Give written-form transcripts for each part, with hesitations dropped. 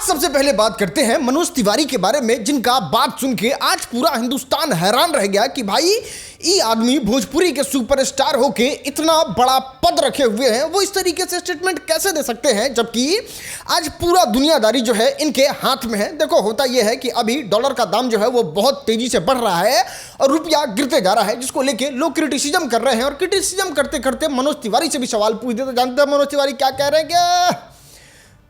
सबसे पहले बात करते हैं मनोज तिवारी के बारे में, जिनका बात सुन के आज पूरा हिंदुस्तान हैरान रह गया कि भाई ये आदमी भोजपुरी के सुपरस्टार होके इतना बड़ा पद रखे हुए हैं, वो इस तरीके से स्टेटमेंट कैसे दे सकते हैं, जबकि आज पूरा दुनियादारी जो है इनके हाथ में है। देखो होता यह है कि अभी डॉलर का दाम जो है वो बहुत तेजी से बढ़ रहा है और रुपया गिरते जा रहा है, जिसको लेके लोग क्रिटिसिज्म कर रहे हैं। और क्रिटिसिज्म करते करते मनोज तिवारी से भी सवाल पूछ दे तो जानते हैं मनोज तिवारी क्या कह रहे हैं? क्या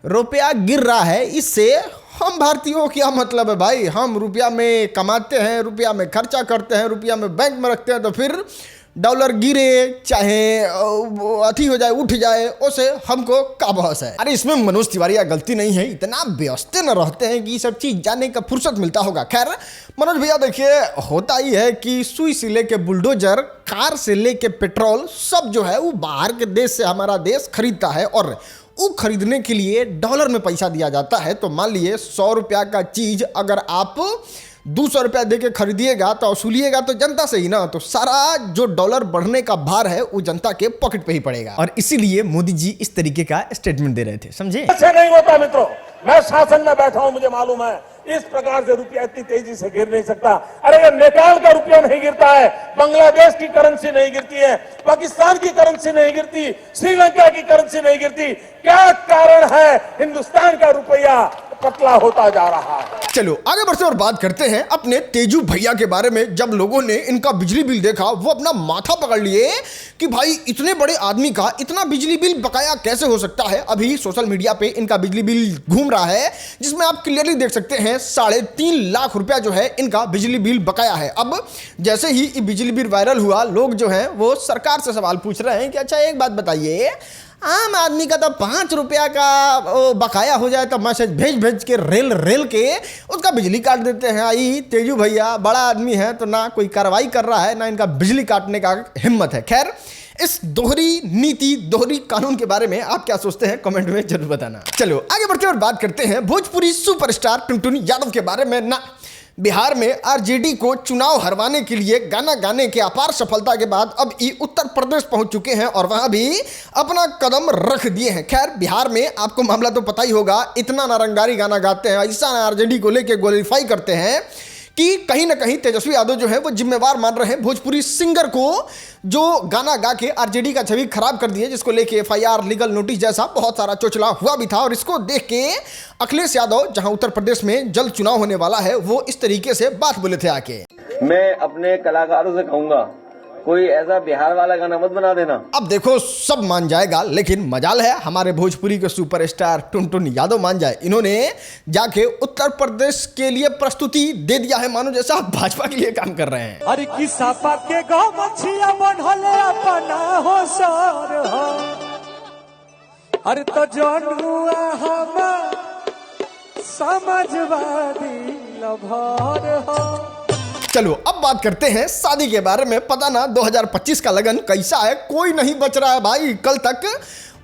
रुपया गिर रहा है, इससे हम भारतीयों को क्या मतलब है भाई? हम रुपया में कमाते हैं, रुपया में खर्चा करते हैं, रुपया में बैंक में रखते हैं, तो फिर डॉलर गिरे चाहे अथी हो जाए उठ जाए उसे हमको का बहस है। अरे इसमें मनोज तिवारी का गलती नहीं है, इतना व्यस्त न रहते हैं कि ये सब चीज जानने का फुर्सत मिलता होगा। खैर मनोज भैया देखिए, होता ही है कि सुई से लेके बुलडोजर, कार से लेके पेट्रोल, सब जो है वो बाहर के देश से हमारा देश खरीदता है और वो खरीदने के लिए डॉलर में पैसा दिया जाता है। तो मान लिए 100 रुपया का चीज अगर आप 200 रुपया दे के खरीदिएगा तो वसूलिएगा तो जनता से ही ना, तो सारा जो डॉलर बढ़ने का भार है वो जनता के पॉकेट पे ही पड़ेगा। और इसीलिए मोदी जी इस तरीके का स्टेटमेंट दे रहे थे, समझे? ऐसे नहीं होता मित्रों, मैं शासन में बैठा हूं, मुझे मालूम है इस प्रकार से रुपया इतनी तेजी से गिर नहीं सकता। अरे ये नेपाल का रुपया नहीं गिरता है, बांग्लादेश की करेंसी नहीं गिरती है, पाकिस्तान की करेंसी नहीं गिरती, श्रीलंका की करेंसी नहीं गिरती। क्या कारण है? हिंदुस्तान का रुपया पतला होता जा रहा है। चलो आगे बढ़ते और बात करते हैं अपने तेजू भैया के बारे में। जब लोगों ने इनका बिजली बिल देखा, वो अपना माथा पकड़ लिए कि भाई इतने बड़े आदमी का इतना बिजली बिल बकाया कैसे हो सकता है। अभी सोशल मीडिया पे इनका बिजली बिल घूम रहा है, जिसमें आप क्लियरली देख सकते हैं 3.5 लाख रुपया जो है इनका बिजली बिल बकाया है। अब जैसे ही ये बिजली बिल वायरल हुआ, लोग जो है वो सरकार से सवाल पूछ रहे हैं कि अच्छा एक बात बताइए, आम आदमी का तो 5 रुपया का बकाया हो जाए तो मैसेज भेज भेज के रेल के उसका बिजली काट देते हैं। आई तेजू भैया बड़ा आदमी है तो ना कोई कार्रवाई कर रहा है, ना इनका बिजली काटने का हिम्मत है। खैर इस दोहरी नीति, दोहरी कानून के बारे में आप क्या सोचते हैं कमेंट में जरूर बताना। चलो आगे बढ़ते और बात करते हैं भोजपुरी सुपरस्टार टुनटुन यादव के बारे में। ना बिहार में आरजेडी को चुनाव हरवाने के लिए गाना गाने के अपार सफलता के बाद अब ये उत्तर प्रदेश पहुंच चुके हैं और वहां भी अपना कदम रख दिए हैं। खैर बिहार में आपको मामला तो पता ही होगा, इतना नारंगारी गाना गाते हैं, ऐसा आरजेडी को लेके ग्लोरीफाई करते हैं कि कहीं ना कहीं तेजस्वी यादव जो है वो जिम्मेवार मान रहे हैं भोजपुरी सिंगर को, जो गाना गा के आरजेडी का छवि खराब कर दिए, जिसको लेके एफआईआर, लीगल नोटिस जैसा बहुत सारा चोचला हुआ भी था। और इसको देख के अखिलेश यादव, जहां उत्तर प्रदेश में जल्द चुनाव होने वाला है, वो इस तरीके से बात बोले थे आके। मैं अपने कलाकारों से कहूंगा कोई ऐसा बिहार वाला गाना मत बना देना। अब देखो सब मान जाएगा, लेकिन मजाल है हमारे भोजपुरी के सुपरस्टार टुनटुन यादव मान जाए। इन्होंने जाके उत्तर प्रदेश के लिए प्रस्तुति दे दिया है, मानो जैसा भाजपा के लिए काम कर रहे हैं। अरे किसा के गाँव मछिया बनले अपना हो सर हो, अरे तो जनुआ हम समाजवादी लभार हो। चलो अब बात करते हैं शादी के बारे में। पता ना 2025 का लगन कैसा है, कोई नहीं बच रहा है भाई। कल तक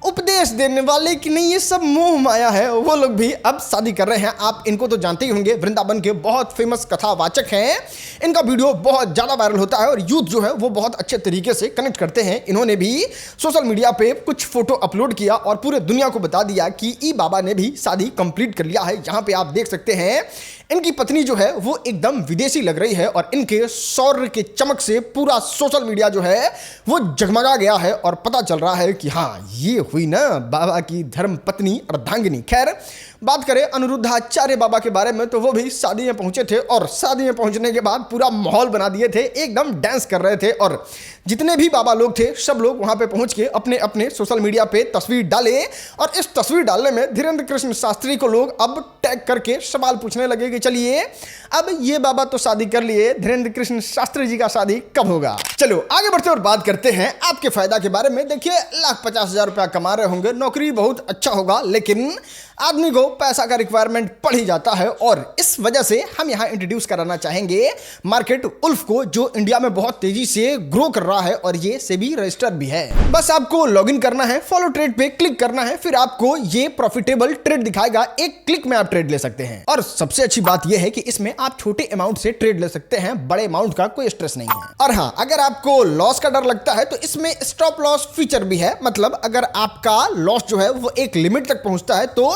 उपदेश देने वाले कि नहीं ये सब मोह माया है, वो लोग भी अब शादी कर रहे हैं। आप इनको तो जानते ही होंगे, वृंदावन के बहुत फेमस कथावाचक हैं। इनका वीडियो बहुत ज़्यादा वायरल होता है और यूथ जो है वो बहुत अच्छे तरीके से कनेक्ट करते हैं। इन्होंने भी सोशल मीडिया पे कुछ फोटो अपलोड किया और पूरे दुनिया को बता दिया कि ई बाबा ने भी शादी कंप्लीट कर लिया है। यहाँ पे आप देख सकते हैं इनकी पत्नी जो है वो एकदम विदेशी लग रही है और इनके शौर्य के चमक से पूरा सोशल मीडिया जो है वो जगमगा गया है और पता चल रहा है कि हाँ ये हुई ना बाबा की धर्म पत्नी अर्धांगिनी। खैर बात करें अनिरुद्धाचार्य बाबा के बारे में, तो वो भी शादी में पहुंचे थे और शादी में पहुंचने के बाद पूरा माहौल बना दिए थे, एकदम डांस कर रहे थे। और जितने भी बाबा लोग थे सब लोग वहां पे पहुंच के अपने अपने सोशल मीडिया पे तस्वीर डाले और इस तस्वीर डालने में धीरेन्द्र कृष्ण शास्त्री को लोग अब टैग करके सवाल पूछने लगे कि चलिए अब ये बाबा तो शादी कर लिए, धीरेन्द्र कृष्ण शास्त्री जी का शादी कब होगा। चलो आगे बढ़ते और बात करते हैं आपके फायदा के बारे में। देखिए 1,50,000 रुपया कमा रहे होंगे, नौकरी बहुत अच्छा होगा, लेकिन आदमी को पैसा का रिक्वायरमेंट पड़ ही जाता है और इस वजह से हम यहां इंट्रोड्यूस कराना चाहेंगे मार्केट उल्फ को, जो इंडिया में बहुत तेजी से ग्रो कर रहा है और ये सेबी रजिस्टर्ड भी है। बस आपको लॉगिन करना है, फॉलो ट्रेड पे क्लिक करना है, फिर आपको ये प्रॉफिटेबल ट्रेड दिखाएगा। एक क्लिक में आप ट्रेड ले सकते हैं और सबसे अच्छी बात यह है कि इसमें आप छोटे अमाउंट से ट्रेड ले सकते हैं, बड़े अमाउंट का कोई स्ट्रेस नहीं है। और हाँ, अगर आपको लॉस का डर लगता है तो इसमें स्टॉप लॉस फीचर भी है। मतलब अगर आपका लॉस जो है वो एक लिमिट तक पहुंचता है तो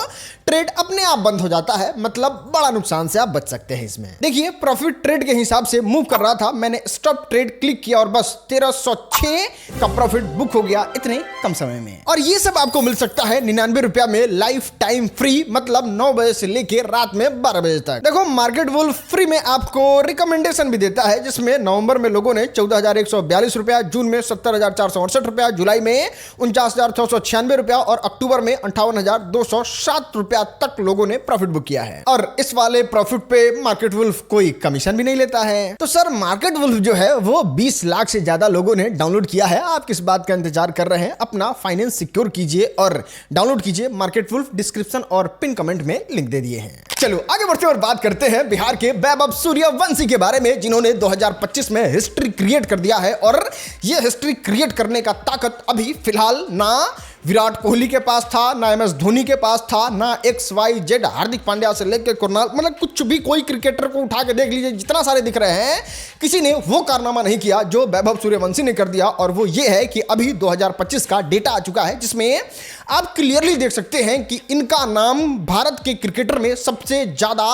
ट्रेड अपने आप बंद हो जाता है, मतलब बड़ा नुकसान से आप बच सकते हैं इसमें। देखिए प्रॉफिट ट्रेड के हिसाब से मूव कर रहा था, मैंने स्टॉप ट्रेड क्लिक किया और बस 1306 का प्रॉफिट बुक हो गया इतने कम समय में। और ये सब आपको मिल सकता है 99 रुपया में लाइफ टाइम फ्री, मतलब 9 बजे से लेके रात में 12 बजे तक। देखो मार्केट वुल्फ फ्री में आपको रिकमेंडेशन भी देता है, जिसमें नवंबर में लोगों ने 14,142 रुपया, जून में 70,468 रुपया, जुलाई में 49,696 रुपया और अक्टूबर में 58,207 रुपया तक लोगों ने प्रॉफिट बुक किया है। और इस वाले प्रॉफिट पे मार्केट वुल्फ कोई कमीशन भी नहीं लेता है। तो सर मार्केट वुल्फ जो है वो 20 लाख से ज्यादा लोगों ने डाउनलोड किया है। आप किस बात का इंतजार कर रहे हैं? अपना फाइनेंस सिक्योर कीजिए और डाउनलोड कीजिए मार्केट वुल्फ। डिस्क्रिप्शन और पिन कमेंट में लिंक दे दिए हैं। चलो आगे बढ़ते हैं और बात करते हैं बिहार के वैभव सूर्यवंशी के बारे में, जिन्होंने 2025 में हिस्ट्री क्रिएट कर दिया है। और यह हिस्ट्री क्रिएट करने का ताकत अभी फिलहाल ना विराट कोहली के पास था, ना MS धोनी के पास था, ना XYZ हार्दिक पांड्या से लेकर कुरनाल, मतलब कुछ भी कोई क्रिकेटर को उठा के देख लीजिए, जितना सारे दिख रहे हैं, किसी ने वो कारनामा नहीं किया जो वैभव सूर्यवंशी ने कर दिया। और वो ये है कि अभी 2025 का डेटा आ चुका है, जिसमें आप क्लियरली देख सकते हैं कि इनका नाम भारत के क्रिकेटर में सबसे ज्यादा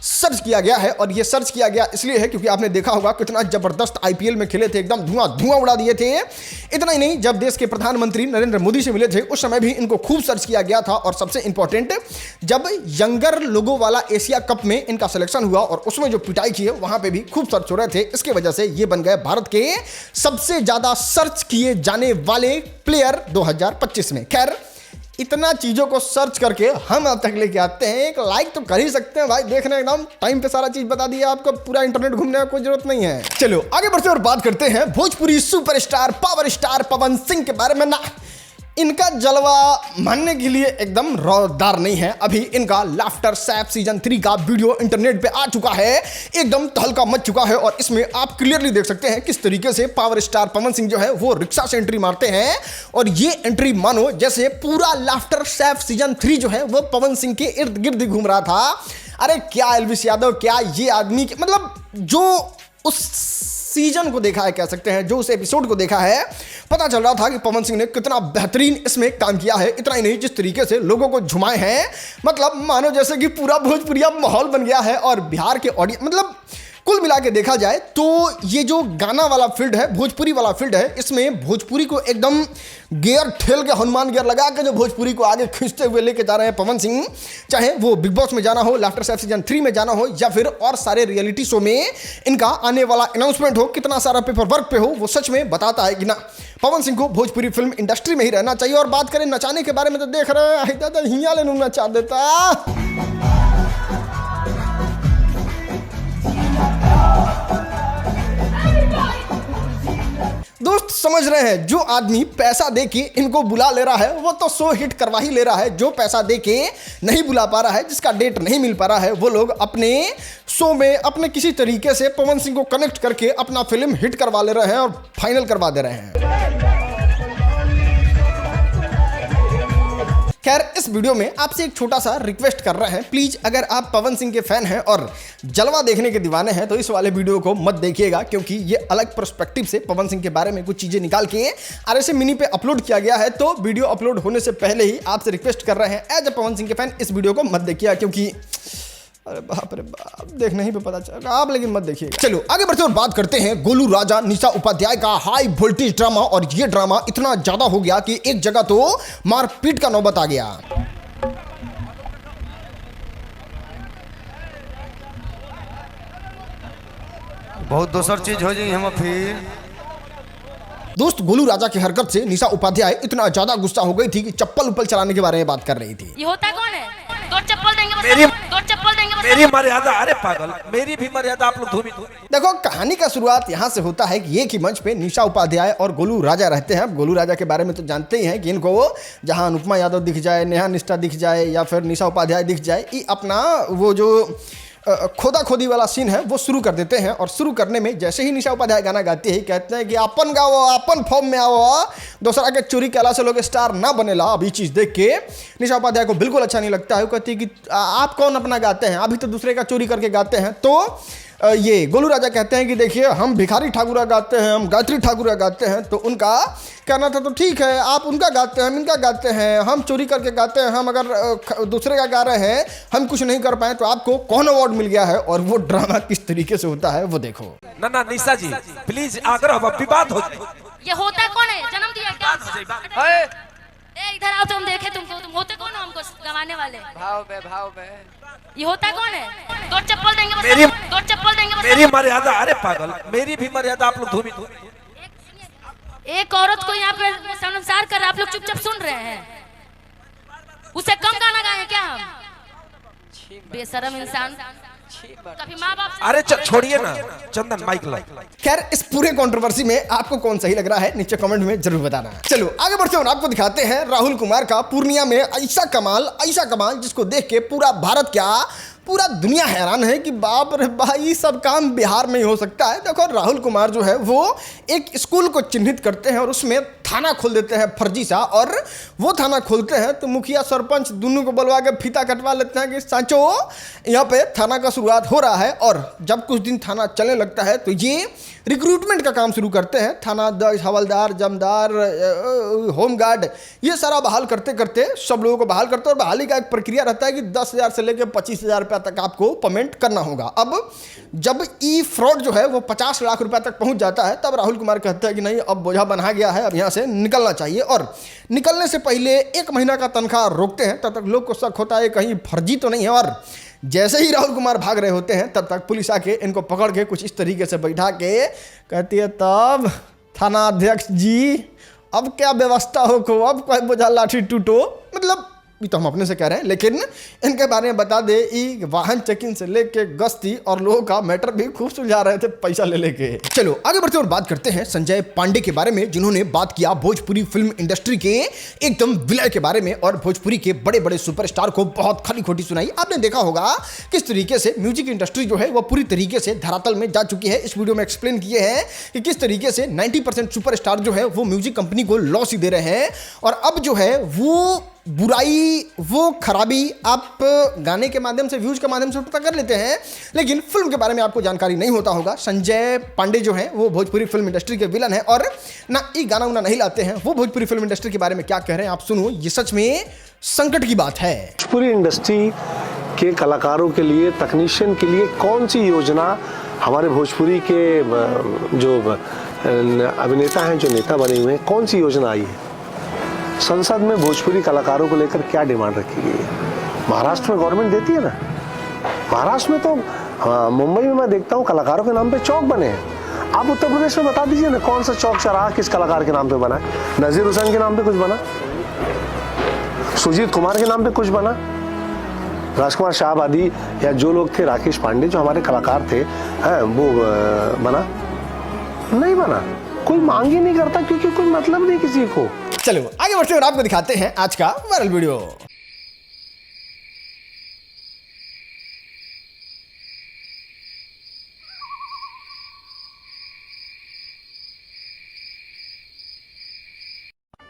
सर्च किया गया है। और ये सर्च किया गया इसलिए है क्योंकि आपने देखा होगा कितना जबरदस्त IPL में खेले थे, एकदम धुआं उड़ा दिए थे। इतना ही नहीं, जब देश के प्रधानमंत्री नरेंद्र मोदी से मिले थे उस समय भी इनको खूब सर्च किया गया था। और सबसे इंपॉर्टेंट, जब यंगर लोगों वाला एशिया कप में इनका सिलेक्शन हुआ और उसमें जो पिटाई की है वहां पे भी खूब सर्च हो रहे थे। इसके वजह से ये बन गए भारत के सबसे ज्यादा सर्च किए जाने वाले प्लेयर 2025 में। खैर इतना चीजों को सर्च करके हम अब तक लेके आते हैं, एक लाइक तो कर ही सकते हैं भाई। देखने एकदम टाइम पे सारा चीज बता दिया आपको, पूरा इंटरनेट घूमने की कोई जरूरत नहीं है। चलो आगे बढ़ते और बात करते हैं Bhojpuri superstar power star Pawan Singh के बारे में। ना इनका जलवा मानने के लिए एकदम रौदार नहीं है। अभी इनका लाफ्टर सैफ सीजन 3 का वीडियो इंटरनेट पे आ चुका है, एकदम तहलका मच चुका है। और इसमें आप क्लियरली देख सकते हैं किस तरीके से पावर स्टार पवन सिंह जो है वो रिक्शा से एंट्री मारते हैं। और ये एंट्री मानो जैसे पूरा लाफ्टर सैफ सीजन 3 जो है वो पवन सिंह के इर्द गिर्द घूम रहा था। अरे क्या एल्विस यादव, क्या ये आदमी, मतलब जो उस सीजन को देखा है, कह सकते हैं जो उस एपिसोड को देखा है, पता चल रहा था कि पवन सिंह ने कितना बेहतरीन इसमें काम किया है। इतना ही नहीं, जिस तरीके से लोगों को झुमाए हैं, मतलब मानो जैसे कि पूरा भोजपुरिया माहौल बन गया है। और बिहार के ऑडियंस, मतलब कुल मिला के देखा जाए तो ये जो गाना वाला फील्ड है, भोजपुरी वाला फील्ड है, इसमें भोजपुरी को एकदम गियर ठेल के, हनुमान गियर लगा के जो भोजपुरी को आगे खींचते हुए लेके जा रहे हैं पवन सिंह। चाहे वो बिग बॉस में जाना हो, लाफ्टर सैफ सीजन 3 में जाना हो, या फिर और सारे रियलिटी शो में इनका आने वाला अनाउंसमेंट हो, कितना सारा पेपर वर्क पे हो, वो सच में बताता है कि ना पवन सिंह को भोजपुरी फिल्म इंडस्ट्री में ही रहना चाहिए। और बात करें नचाने के बारे में तो देख रहे हैं, दादा हिया ले नचा देता। दोस्त समझ रहे हैं, जो आदमी पैसा देके इनको बुला ले रहा है वो तो शो हिट करवा ही ले रहा है। जो पैसा देके नहीं बुला पा रहा है, जिसका डेट नहीं मिल पा रहा है, वो लोग अपने शो में अपने किसी तरीके से पवन सिंह को कनेक्ट करके अपना फिल्म हिट करवा ले रहे हैं और फाइनल करवा दे रहे हैं। खैर इस वीडियो में आपसे एक छोटा सा रिक्वेस्ट कर रहे हैं, प्लीज अगर आप पवन सिंह के फैन हैं और जलवा देखने के दीवाने हैं तो इस वाले वीडियो को मत देखिएगा, क्योंकि ये अलग पर्सपेक्टिव से पवन सिंह के बारे में कुछ चीजें निकाल के RSA मिनी पे अपलोड किया गया है। तो वीडियो अपलोड होने से पहले ही आपसे रिक्वेस्ट कर रहे हैं, एज ए पवन सिंह के फैन इस वीडियो को मत देखिएगा, क्योंकि अरे बाप रे बाप, देखने ही पे पता चलेगा आप, लेकिन मत देखिए। चलो आगे बढ़ते और बात करते हैं गोलू राजा निशा उपाध्याय का हाई वोल्टेज ड्रामा। और ये ड्रामा इतना ज्यादा हो गया कि एक जगह तो मारपीट का नौबत आ गया। बहुत दोसर चीज हो जाए हम फिर। दोस्त गोलू राजा की हरकत से निशा उपाध्याय इतना ज्यादा गुस्सा हो गई थी कि चप्पल उप्पल चलाने के बारे में बात कर रही थी। ये होता कौन है? दो चप्पल देंगे बस, दो चप्पल देंगे बस। मेरी मर्यादा, अरे पागल, मेरी भी मर्यादा आप लोग धोबी। देखो कहानी का शुरुआत यहाँ से होता है कि एक ही मंच पे निशा उपाध्याय और गोलू राजा रहते हैं। गोलू राजा के बारे में तो जानते ही हैं कि इनको जहाँ अनुपमा यादव दिख जाए, नेहा निष्ठा दिख जाए या फिर निशा उपाध्याय दिख जाए, ये अपना वो जो खोदा खोदी वाला सीन है वो शुरू कर देते हैं। और शुरू करने में जैसे ही निशा उपाध्याय गाना गाती है, कहते हैं कि अपन गाओ, अपन फॉर्म में आओ, दूसरा के चोरी कैला से लोग स्टार ना बनेला। अब ये चीज़ देख के निशा उपाध्याय को बिल्कुल अच्छा नहीं लगता है। वो कहती है कि आप कौन अपना गाते हैं, अभी तो दूसरे का चोरी करके गाते हैं। तो ये गोलू राजा कहते हैं कि देखिए हम भिखारी ठाकुरा गाते हैं, हम गायत्री ठाकुरा गाते हैं, तो उनका कहना था तो ठीक है, आप उनका गाते हैं, हम इनका गाते हैं, हम चोरी करके गाते हैं, हम अगर दूसरे का गा रहे हैं, हम कुछ नहीं कर पाए, तो आपको कौन अवार्ड मिल गया है। और वो ड्रामा किस तरीके से होता है वो देखो। ना निशा जी प्लीज आग्रह विवाद हो। ये होता कौन है? जन्म दिया क्या? ए इधर आओ, तुम देखे तुमको, तुम होते कौन हो हमको गवाने वाले? भाव में ये होता कौन है? दो चप्पल देंगे बस, मेरी- दो चप्पल देंगे बस। मेरी मर्यादा, अरे पागल, मेरी भी मर्यादा आप लोग धूमी। एक औरत को यहाँ पे शर्मसार कर रहा है, आप लोग चुपचाप सुन रहे हैं। उसे कम गाना गाए क्या हम? बेशरम इंसान। कभी माँ बाप से अरे छोड़िए ना, चंदन माइक लाई। खैर इस पूरे कंट्रोवर्सी में आपको कौन सही लग रहा है नीचे कमेंट में जरूर बताना। चलो आगे बढ़ते हैं और आपको दिखाते हैं राहुल कुमार का पूर्णिया में ऐसा कमाल जिसको देख के पूरा भारत क्या पूरा दुनिया हैरान है कि बाप रे भाई सब काम बिहार में ही हो सकता है। देखो राहुल कुमार जो है वो एक स्कूल को चिन्हित करते हैं और उसमें थाना खोल देते हैं फर्जी सा, और वो थाना खोलते हैं तो मुखिया सरपंच दोनों को बुलवा के फीता कटवा लेते हैं कि सांचो यहाँ पे थाना का शुरुआत हो रहा है। और जब कुछ दिन थाना चलने लगता है तो ये रिक्रूटमेंट का काम शुरू करते हैं। थाना अध्यक्ष, हवलदार, जमदार, होमगार्ड, ये सारा बहाल करते करते सब लोगों को बहाल करते हैं। और बहाली का एक प्रक्रिया रहता है कि 10,000 से लेकर 25,000 रुपया तक आपको पेमेंट करना होगा। अब जब ई फ्रॉड जो है वो 50 लाख रुपया तक पहुंच जाता है तब राहुल कुमार कहते हैं कि नहीं अब बोझा बना गया है, अब यहाँ से निकलना चाहिए। और निकलने से पहले 1 महीना का तनख्वाह रोकते हैं, तब तक लोग को शक होता है कहीं फर्जी तो नहीं है। और जैसे ही राहुल कुमार भाग रहे होते हैं तब तक पुलिस आके इनको पकड़ के कुछ इस तरीके से बैठा के कहती है तब थाना अध्यक्ष जी अब क्या व्यवस्था हो को, अब कोई बोझा लाठी टूटो। मतलब ये तो हम अपने से कह रहे हैं, लेकिन इनके बारे में बता दे ई वाहन चेकिंग से लेके गश्ती और लोगों का मैटर भी खूब सुलझा रहे थे पैसा ले लेके। चलो आगे बढ़ते और बात करते हैं संजय पांडे के बारे में, जिन्होंने बात किया भोजपुरी फिल्म इंडस्ट्री के एकदम विलय के बारे में और भोजपुरी के बड़े बड़े सुपरस्टार को बहुत खली खोटी सुनाई। आपने देखा होगा किस तरीके से म्यूजिक इंडस्ट्री जो है वो पूरी तरीके से धरातल में जा चुकी है। इस वीडियो में एक्सप्लेन किए हैं कि किस तरीके से 90% सुपरस्टार जो है वो म्यूजिक कंपनी को लॉस ही दे रहे हैं। और अब जो है वो बुराई, वो खराबी आप गाने के माध्यम से, व्यूज के माध्यम से पता कर लेते हैं, लेकिन फिल्म के बारे में आपको जानकारी नहीं होता होगा। संजय पांडे जो हैं वो भोजपुरी फिल्म इंडस्ट्री के विलन हैं और ना ये गाना उना नहीं लाते हैं। वो भोजपुरी फिल्म इंडस्ट्री के बारे में क्या कह रहे हैं आप सुनो, ये सच में संकट की बात है। भोजपुरी इंडस्ट्री के कलाकारों के लिए, तकनीशियन के लिए कौन सी योजना हमारे भोजपुरी के जो अभिनेता हैं, जो नेता बने हुए हैं, कौन सी योजना आई है? संसद में भोजपुरी कलाकारों को लेकर क्या डिमांड रखी गई है? महाराष्ट्र में गवर्नमेंट देती है ना। महाराष्ट्र में तो मुंबई में मैं देखता हूँ कलाकारों के नाम पे चौक बने हैं। आप उत्तर प्रदेश में बता दीजिए ना कौन सा चौक चौराहा किस कलाकार के नाम पे बना है? नजीर हुसैन के नाम पे कुछ बना, सुजीत कुमार के नाम पे कुछ बना, राजकुमार शाहबादी या जो लोग थे, राकेश पांडे जो हमारे कलाकार थे, वो बना नहीं बना। कोई मांग ही नहीं करता क्योंकि कोई मतलब नहीं किसी को। चलो आगे बढ़ते हैं और आपको दिखाते हैं आज का viral video.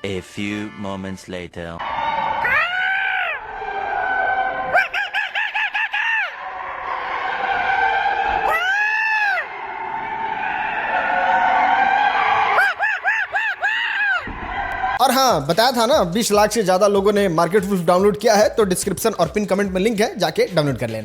A few moments later. और हाँ बताया था ना 20 लाख से ज्यादा लोगों ने मार्केट प्रूफ डाउनलोड किया है, तो डिस्क्रिप्शन और पिन कमेंट में लिंक है, जाके डाउनलोड कर लेना।